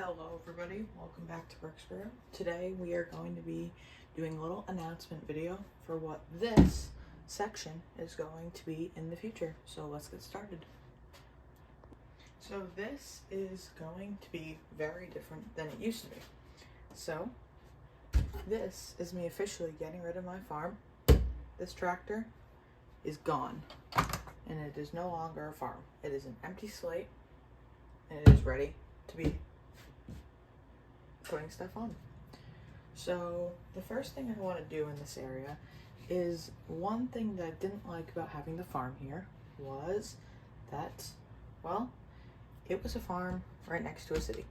Hello everybody, welcome back to Brooksboro. Today we are going to be doing a little announcement video for what this section is going to be in the future. So let's get started. So this is going to be very different than it used to be. So this is me officially getting rid of my farm. This tractor is gone and it is no longer a farm. It is an empty slate and it is ready to be putting stuff on. So the first thing I want to do in this area is one thing that I didn't like about having the farm here was that, well, it was a farm right next to a city.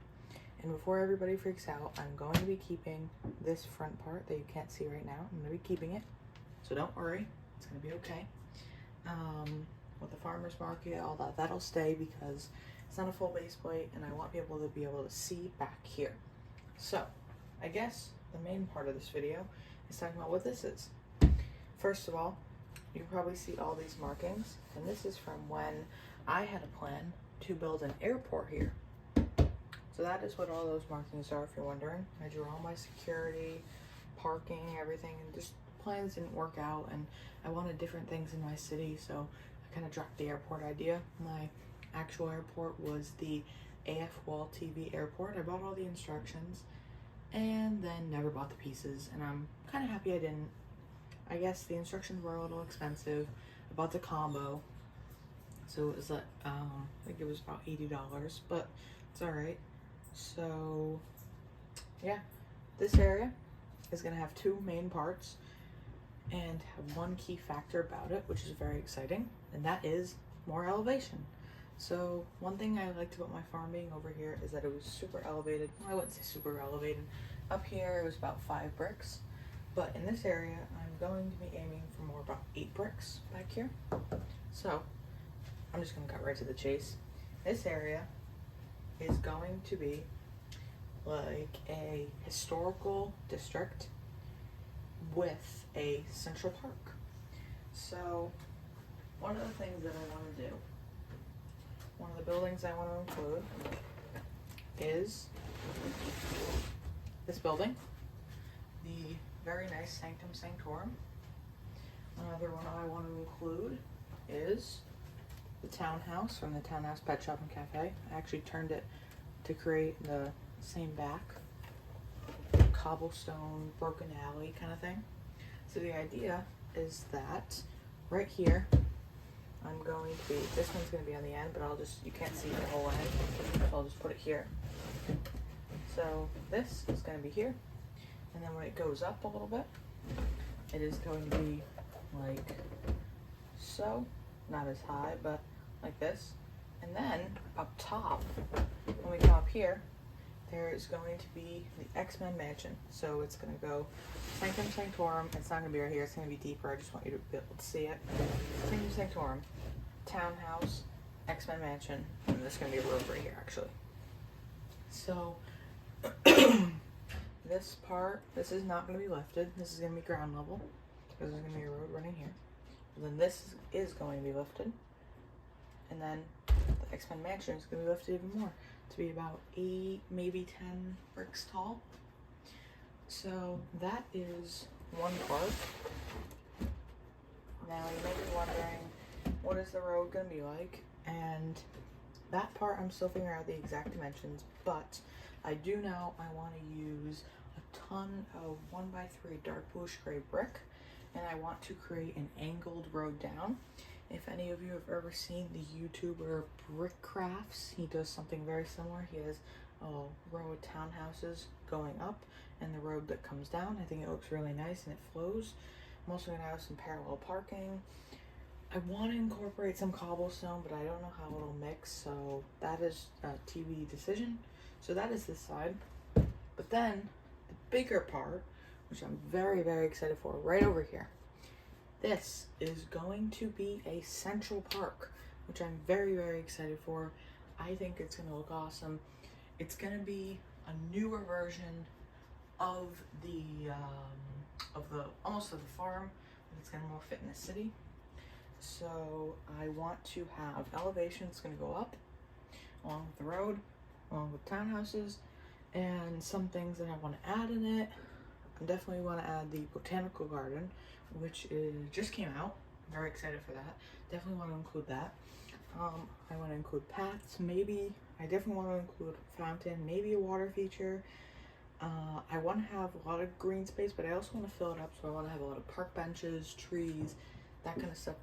And before everybody freaks out, I'm going to be keeping this front part that you can't see right now. I'm going to be keeping it, so don't worry, it's going to be okay. With the farmer's market, all that, that'll stay because it's not a full base plate and I want people to be able to see back here. So, I guess the main part of this video is talking about what this is. First of all, you can probably see all these markings, and this is from when I had a plan to build an airport here. So that is what all those markings are, if you're wondering. I drew all my security, parking, everything, and just plans didn't work out, and I wanted different things in my city, so I kind of dropped the airport idea. My actual airport was the AF Wall TV airport. I bought all the instructions and then never bought the pieces, and I'm kind of happy I didn't. I guess the instructions were a little expensive. I bought the combo, so it was like I think it was about $80, but it's all right. So yeah, this area is gonna have two main parts and have one key factor about it, which is very exciting, and that is more elevation. So one thing I liked about my farm being over here is that it was super elevated. Well, I wouldn't say super elevated. Up here it was about 5 bricks, but in this area I'm going to be aiming for more about 8 bricks back here. So I'm just gonna cut right to the chase. This area is going to be like a historical district with a central park. So one of the things that I want to do, one of the buildings I want to include is this building, the very nice Sanctum Sanctorum. Another one I want to include is the townhouse from the Townhouse Pet Shop and Cafe. I actually turned it to create the same back, cobblestone, broken alley kind of thing. So the idea is that right here, I'm going to be, this one's going to be on the end, but you can't see the whole end, so I'll just put it here. So this is going to be here, and then when it goes up a little bit, it is going to be like so, not as high, but like this. And then up top, when we come up here, there is going to be the X-Men mansion. So it's going to go Sanctum Sanctorum. It's not going to be right here. It's going to be deeper. I just want you to be able to see it. Sanctum Sanctorum, townhouse, X-Men mansion, and there's going to be a road right here, actually. So this part, this is not going to be lifted. This is going to be ground level because there's going to be a road running here. And then this is going to be lifted. And then the X-Men mansion is going to be lifted even more to be about 8, maybe 10 bricks tall. So that is one part. Now you may be wondering, what is the road going to be like? And that part I'm still figuring out the exact dimensions, but I do know I want to use a ton of 1x3 dark bluish gray brick, and I want to create an angled road down. If any of you have ever seen the YouTuber Brick Crafts, he does something very similar. He has a row of townhouses going up and the road that comes down. I think it looks really nice and it flows. I'm also going to have some parallel parking. I want to incorporate some cobblestone, but I don't know how it'll mix, so that is a TBD decision. So that is this side. But then the bigger part, which I'm very, very excited for, right over here. This is going to be a central park, which I'm very, very excited for. I think it's going to look awesome. It's going to be a newer version of the almost of the farm, but it's going to more fit in the city. So I want to have elevation. It's going to go up along with the road, along with townhouses. And some things that I want to add in it, I definitely want to add the botanical garden, which just came out. I'm very excited for that. Definitely want to include that. I want to include paths, maybe. I definitely want to include a fountain, maybe a water feature. I want to have a lot of green space, but I also want to fill it up, so I want to have a lot of park benches, trees, that kind of stuff.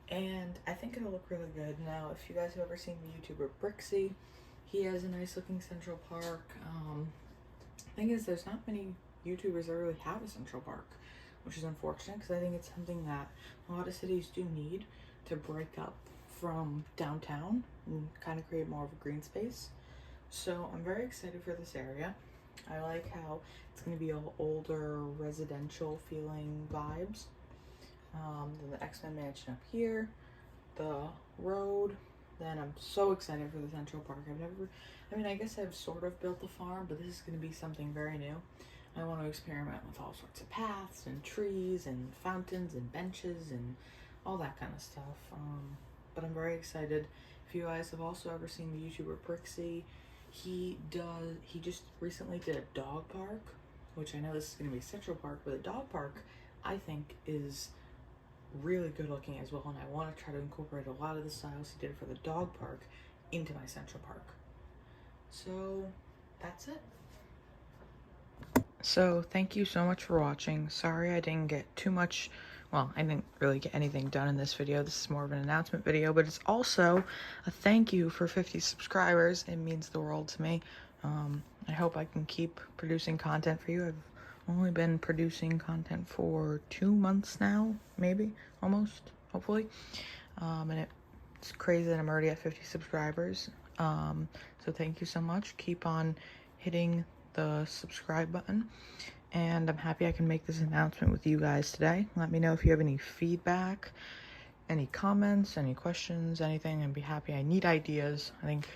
And I think it'll look really good. Now, if you guys have ever seen the YouTuber Brixie, he has a nice looking Central Park. Thing is, there's not many YouTubers that really have a Central Park, which is unfortunate because I think it's something that a lot of cities do need to break up from downtown and kind of create more of a green space. So I'm very excited for this area. I like how it's going to be all older residential feeling vibes. Then the X-Men mansion up here, the road. Then I'm so excited for the Central Park. I guess I've sort of built the farm, but this is going to be something very new. I want to experiment with all sorts of paths and trees and fountains and benches and all that kind of stuff. But I'm very excited. If you guys have also ever seen the YouTuber Brixie, he just recently did a dog park, which I know this is going to be Central Park, but a dog park I think is really good looking as well, and I want to try to incorporate a lot of the styles he did for the dog park into my Central Park. So that's it. So thank you so much for watching. Sorry I didn't get too much, well, I didn't really get anything done in this video. This is more of an announcement video, but it's also a thank you for 50 subscribers. It means the world to me. I hope I can keep producing content for you. I've only been producing content for 2 months now, maybe, almost, hopefully. And it's crazy that I'm already at 50 subscribers. So thank you so much. Keep on hitting the subscribe button, and I'm happy I can make this announcement with you guys today. Let me know if you have any feedback, any comments, any questions, anything. I'd be happy. I need ideas. I think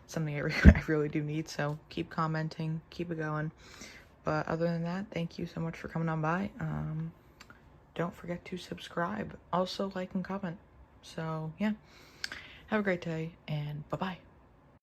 something I really do need, so keep commenting, keep it going. But other than that, thank you so much for coming on by. Don't forget to subscribe. Also like and comment. So yeah, have a great day, and bye-bye.